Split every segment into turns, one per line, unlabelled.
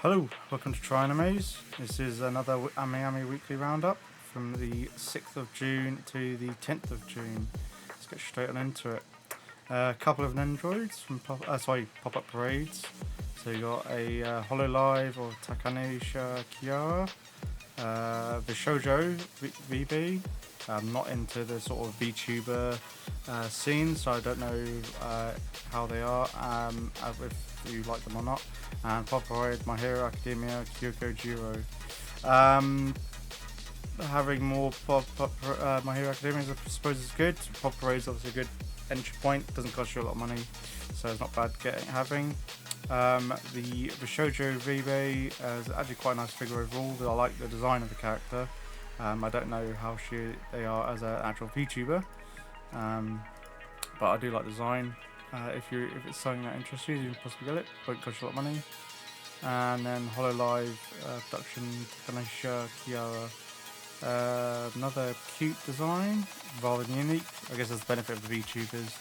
Hello, welcome to AmiAmi's. This is another AmiAmi weekly roundup from the 6th of June to the 10th of June. Let's get straight on into it. A couple of Nendroids from pop-up parades. So you got a Hololive or Takanisha Kiara, the Shoujo VB. I'm not into the sort of VTuber scene, so I don't know how they are, if you like them or not. And Pop Parade, My Hero Academia, Kyoko Jiro. Having more My Hero Academia, I suppose, is good. Pop Parade is obviously a good entry point. Doesn't cost you a lot of money, so it's not bad having. The Shoujo Vibe is actually quite a nice figure overall. I like the design of the character. I don't know how they are as an actual VTuber, but I do like the design. If it's something that interests you, you can possibly get it. Won't cost you a lot of money. And then Hololive production Takanisha Kiara. Another cute design, rather than unique. I guess that's the benefit of the VTubers,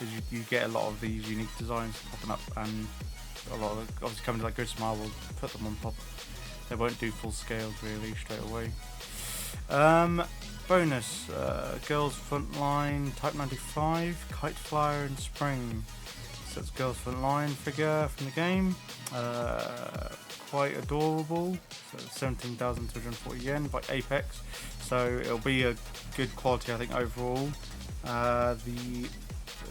is you get a lot of these unique designs popping up, and a lot of obviously companies like Good Smile will put them on pop. They won't do full scales really straight away. Bonus, Girls Frontline Type 95, Kite Flyer and Spring. So it's Girls Frontline figure from the game. Quite adorable. So 17,240 yen by Apex. So it'll be a good quality, I think, overall.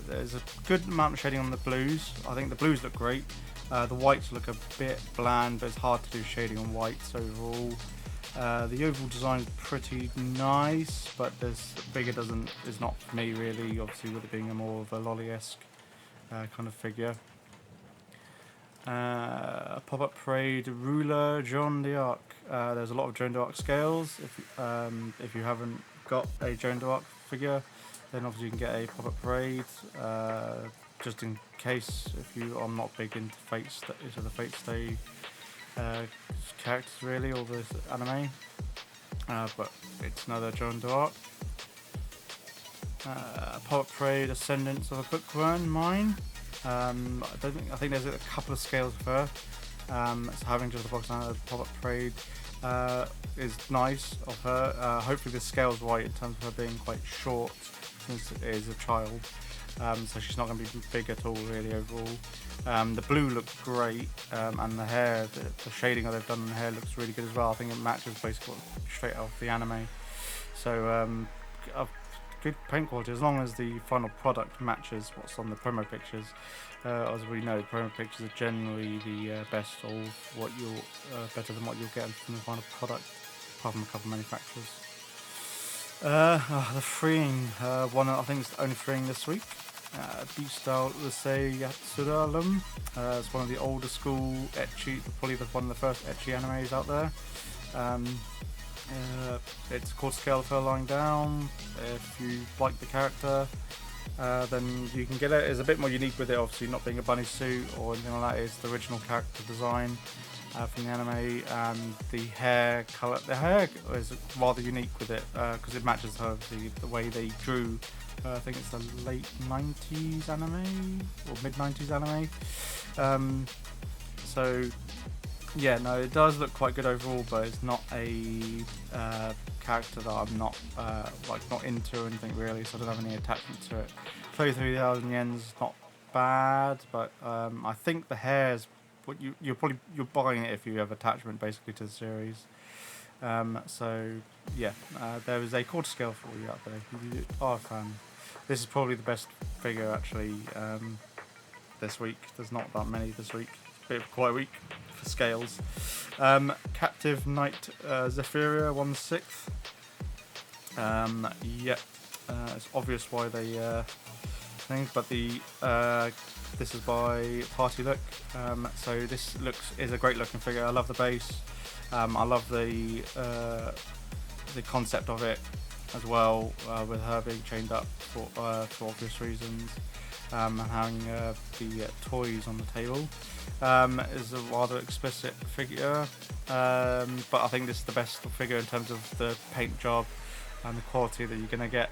There's a good amount of shading on the blues. I think the blues look great. The whites look a bit bland, but it's hard to do shading on whites overall. The overall design is pretty nice, but this figure is not for me really, obviously, with it being a more of a lolly-esque kind of figure. Pop-up parade ruler Joan d'Arc. There's a lot of Joan d'Arc scales. If you haven't got a Joan d'Arc figure, then obviously you can get a pop-up parade. Just in case, I'm not big into the Fate Stay characters really, or this anime, but it's another Joan d'Arc. Pop-up parade Ascendance of a Bookworm mine. I think there's a couple of scales of her. So having just a box and a pop-up parade is nice of her. Hopefully the scale's right in terms of her being quite short, since it is a child. So she's not going to be big at all really overall. The blue looks great, and the hair, the shading that they've done on the hair looks really good as well. I think it matches basically straight off the anime. So good paint quality, as long as the final product matches what's on the promo pictures. As we know, promo pictures are generally the best, or better than what you'll get from the final product, apart from a couple of manufacturers. The freeing one, I think it's the only freeing this week. Beach Style Usei Yatsuralum. It's one of the older school ecchi, probably one of the first ecchi animes out there. It's called Scale of Her Lying Down. If you like the character, then you can get it. It's a bit more unique with it, obviously not being a bunny suit or anything like that. It's the original character design from the anime, and the hair color. The hair is rather unique with it because it matches her, the way they drew. I think it's the late 90s anime or mid 90s anime. So yeah, no, it does look quite good overall, but it's not a character that I'm not into or anything really, so I don't have any attachment to it. 33,000 yens is not bad, but I think the hair is what you're buying it if you have attachment basically to the series. So yeah, there is a quarter scale for you out there if you are a fan. This is probably the best figure actually this week. There's not that many this week. Bit of a quiet week for scales. Captive Knight Zephyria 1/6. It's obvious why they things, but this is by Party Look. So this is a great looking figure. I love the base. I love the concept of it as well, with her being chained up for obvious reasons, and having the toys on the table. Is a rather explicit figure, but I think this is the best figure in terms of the paint job and the quality that you're going to get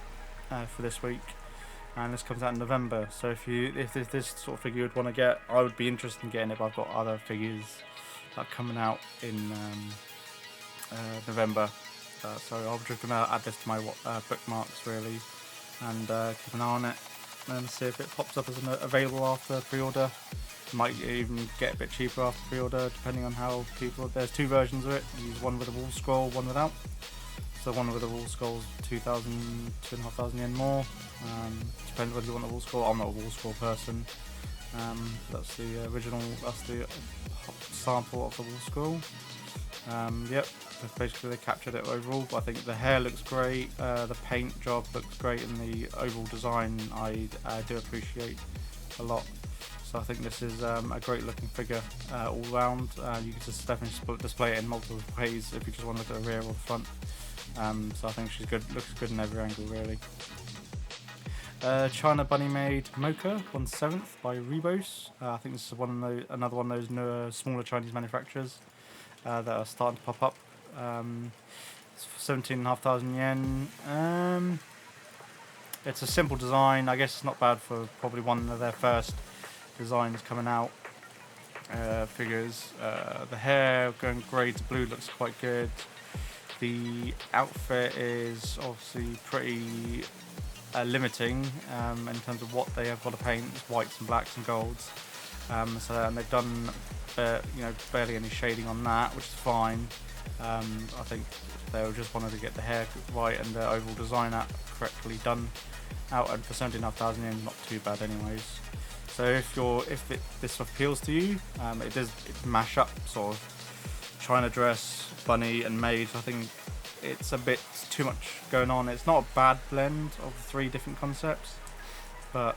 for this week. And this comes out in November, so if this sort of figure you'd want to get, I would be interested in getting it, but I've got other figures that coming out in November. So I'm just gonna add this to my bookmarks really, and keep an eye on it and see if it pops up as available after pre-order. Might even get a bit cheaper after pre-order depending on how people. There's two versions of it. Use one with a wall scroll, one without. So one with the wall scroll is 2,500 yen more. Depends whether you want the wall scroll. I'm not a wall scroll person. That's the original. That's the sample of the wall scroll. Yep. Basically, they captured it overall. But I think the hair looks great. The paint job looks great, and the overall design I do appreciate a lot. So I think this is a great looking figure all round. You can just definitely display it in multiple ways if you just want to look at the rear or the front. So I think she's good. Looks good in every angle really. China Bunny made Mocha 1/7 by Rebos. I think this is another one of those smaller Chinese manufacturers that are starting to pop up. It's 17,500 yen. It's a simple design. I guess it's not bad for probably one of their first designs coming out. Figures. The hair going grey to blue looks quite good. The outfit is obviously pretty limiting in terms of what they have got to paint. It's whites and blacks and golds. And they've done barely any shading on that, which is fine. I think they just wanted to get the hair right and the overall design correctly done out, and for 17,500 yen, not too bad anyways. So if this appeals to you, it mash up sort of China dress, bunny and maid. I think it's a bit too much going on. It's not a bad blend of the three different concepts, but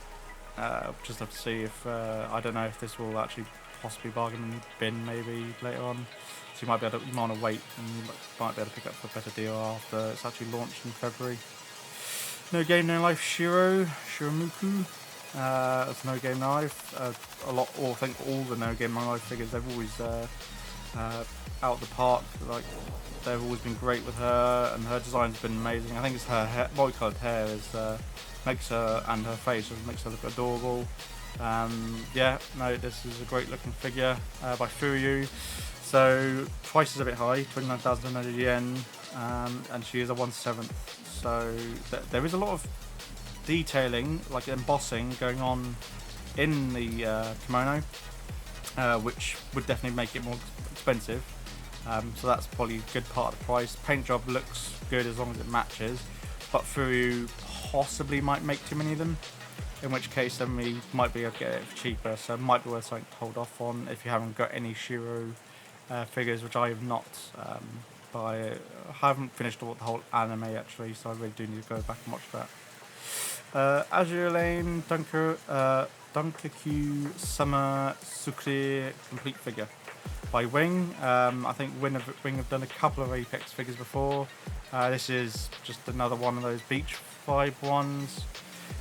just have to see if I don't know if this will actually possibly bargain bin maybe later on. So you might want to wait, and you might be able to pick up for a better deal after it's actually launched in February. No Game No Life Shiramuku. It's No Game No Life. I think all the No Game No Life figures, they've always out of the park. Like, they've always been great with her, and her design's been amazing. I think it's her hair, multi-coloured hair makes her, and her face makes her look adorable. This is a great looking figure by Furyu. So price is a bit high, 29,900 yen, and she is a 1/7. So there is a lot of detailing, like embossing, going on in the kimono, which would definitely make it more expensive. So that's probably a good part of the price. Paint job looks good as long as it matches, but Furyu possibly might make too many of them, in which case then we might be able to get it cheaper. So it might be worth something to hold off on if you haven't got any Shiro figures, which I have not. But I haven't finished the whole anime actually, so I really do need to go back and watch that. Azure Lane Dunkaku Summer Sucre complete figure by Wing. I think Wing have done a couple of Apex figures before. This is just another one of those beach vibe ones.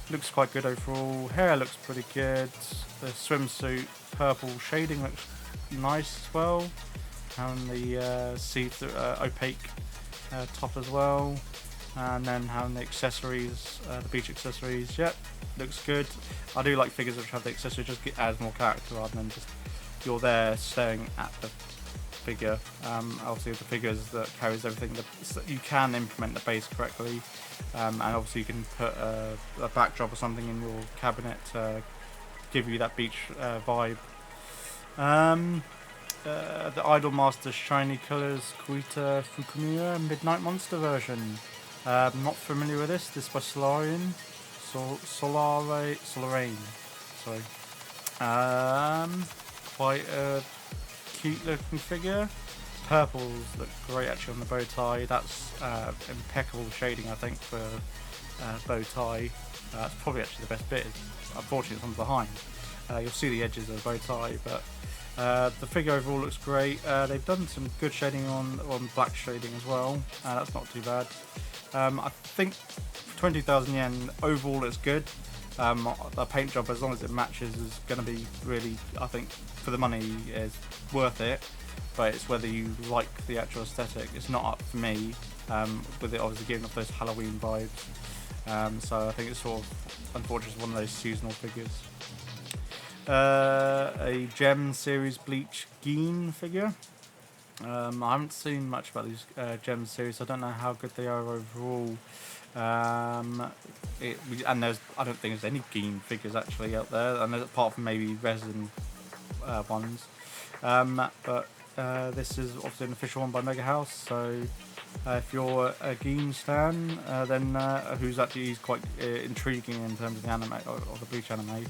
Looks quite good overall. Hair looks pretty good. The swimsuit purple shading looks nice as well. And the see-through opaque top as well. And then having the accessories, the beach accessories. Yep, looks good. I do like figures which have the accessories, just adds more character rather than just you're there staring at the figure. Obviously the figures that carries everything, you can implement the base correctly, and obviously you can put a backdrop or something in your cabinet to give you that beach vibe. The Idol Master Shiny Colors Kuita Fukumiya Midnight Monster version. Not familiar with this. This is by Solarian. Solarain. Sorry. Quite a cute looking figure. Purples look great actually on the bow tie. That's impeccable shading I think for bow tie. That's probably actually the best bit. Unfortunately it's on behind. You'll see the edges of the bow tie, but the figure overall looks great. They've done some good shading on black shading as well. That's not too bad. I think 20,000 yen overall it's good. The paint job, as long as it matches, is going to be really, I think, for the money, is worth it. But it's whether you like the actual aesthetic. It's not up for me, with it obviously giving off those Halloween vibes. So I think it's sort of, unfortunately, one of those seasonal figures. A Gem Series Bleach Geen figure. I haven't seen much about these Gem series. I don't know how good they are overall. And I don't think there's any Game figures actually out there, and apart from maybe resin ones. But this is obviously an official one by Mega House, so if you're a Game stan, then who's actually he's quite intriguing in terms of the anime or the Bleach anime.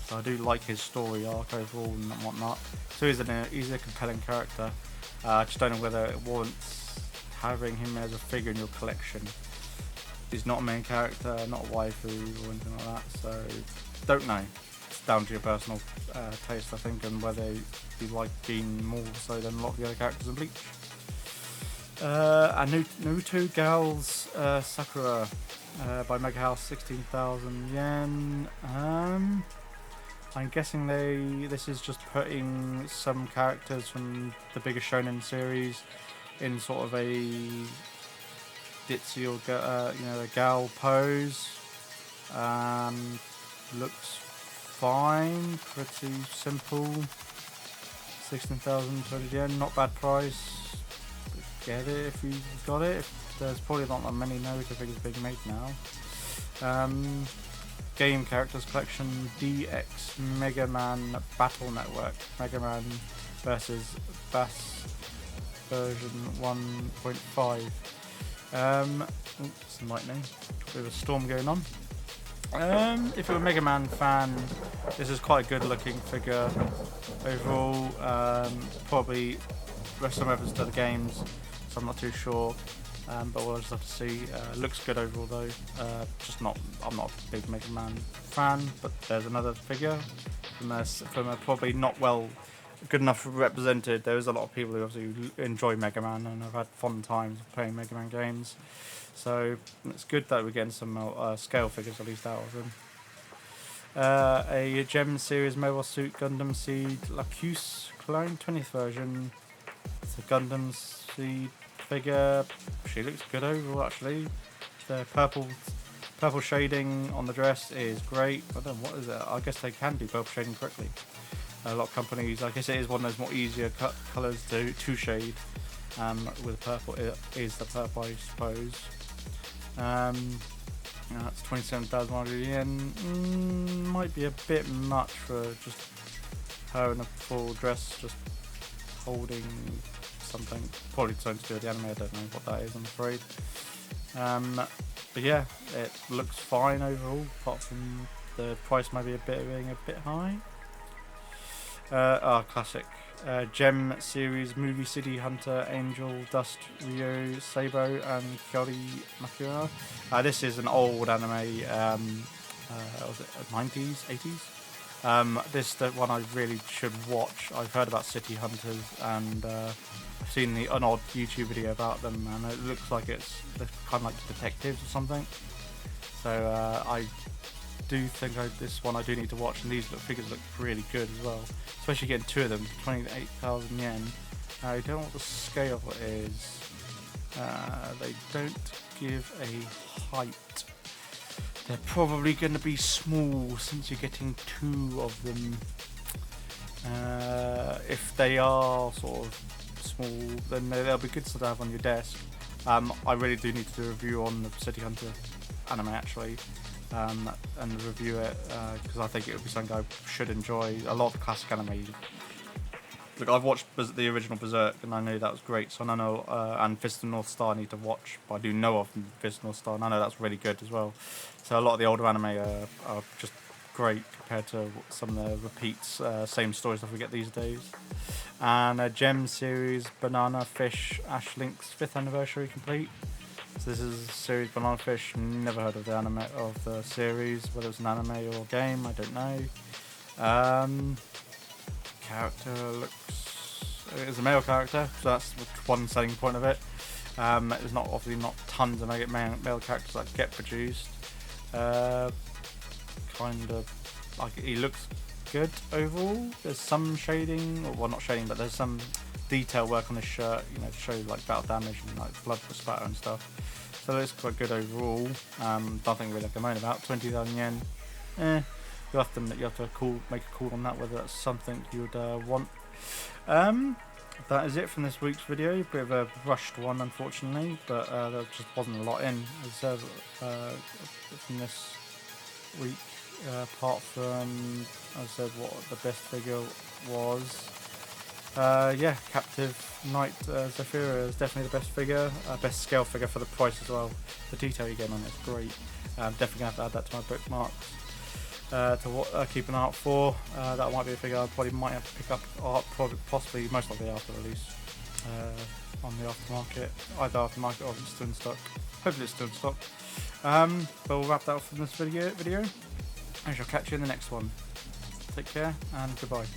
So I do like his story arc overall and whatnot. So he's a compelling character. I just don't know whether it warrants having him as a figure in your collection. He's not a main character, not a waifu or anything like that. So don't know. It's down to your personal taste, I think, and whether you like Gin more so than a lot of the other characters in Bleach. Naruto Gal's Sakura by Mega House, 16,000 yen. I'm guessing this is just putting some characters from the bigger shonen series in sort of a ditzy or a gal pose. Looks fine, pretty simple. 16,000 yen, not bad price. Get it if you've got it. There's probably not that many Naruto figures being made now. Game characters collection DX Mega Man Battle Network. Mega Man versus Bass version 1.5. Some lightning. Bit of a storm going on. If you're a Mega Man fan, this is quite a good looking figure overall. Probably some reference to the games, so I'm not too sure. But we'll just have to see. Looks good overall though. I'm not a big Mega Man fan, but there's another figure from a probably not good enough represented. There's a lot of people who obviously enjoy Mega Man and have had fun times playing Mega Man games. So it's good that we're getting some scale figures at least out of them. A Gem series mobile suit Gundam Seed Lacuse clone 20th version. It's a Gundam Seed figure. She looks good overall actually. The purple shading on the dress is great. I don't know what is it. I guess they can do purple shading correctly. A lot of companies, I guess it is one of those more easier colours to shade. With purple, it is the purple, I suppose. That's 27,100 yen. Might be a bit much for just her in a full dress, just holding something. Probably something to do with the anime. I don't know what that is, I'm afraid. But yeah, it looks fine overall, apart from the price maybe being a bit high. Classic. Gem series Movie City Hunter Angel Dust Ryo Sabo and Kyori Makura. This is an old anime. Was it 90s, 80s? This is the one I really should watch. I've heard about City Hunters and I've seen an odd YouTube video about them, and it looks like it's kind of like detectives or something. So I do think this one I do need to watch, and these figures look really good as well. Especially getting two of them, 28,000 yen. I don't know what the scale is. They don't give a height. They're probably going to be small since you're getting two of them. If they are sort of small, then they'll be good to have on your desk. I really do need to do a review on the City Hunter anime actually. And review it because I think it would be something I should enjoy. A lot of the classic anime. Look, I've watched the original Berserk and I knew that was great. So I know, and Fist of North Star I need to watch, but I do know of Fist of North Star and I know that's really good as well. So a lot of the older anime are just great compared to some of the repeats, same stories that we get these days. And a Gem series Banana Fish Ash Link's 5th anniversary complete. So this is a series Banana Fish. Never heard of the series, whether it's an anime or a game, I don't know. Character is a male character, so that's one selling point of it. There's obviously not tons of male characters that get produced. Kind of like he looks good overall. There's some shading, well not shading, but there's some detail work on his shirt, to show like battle damage and like blood spatter and stuff. So it looks quite good overall. Nothing really I can moan about. 20,000 yen. You have to make a call on that whether that's something you would want. that is it from this week's video. Bit of a rushed one, unfortunately, but there just wasn't a lot in from this week, apart from, as I said, what the best figure was. Yeah, Captive Knight Zephyra is definitely the best figure, best scale figure for the price as well. The detail you get on it is great. Definitely gonna have to add that to my bookmarks to keep an eye out for. That might be a figure I probably might have to pick up, possibly most likely after release on the aftermarket, either aftermarket or if it's still in stock. Hopefully it's still in stock. But we'll wrap that up from this video. I shall catch you in the next one. Take care and goodbye.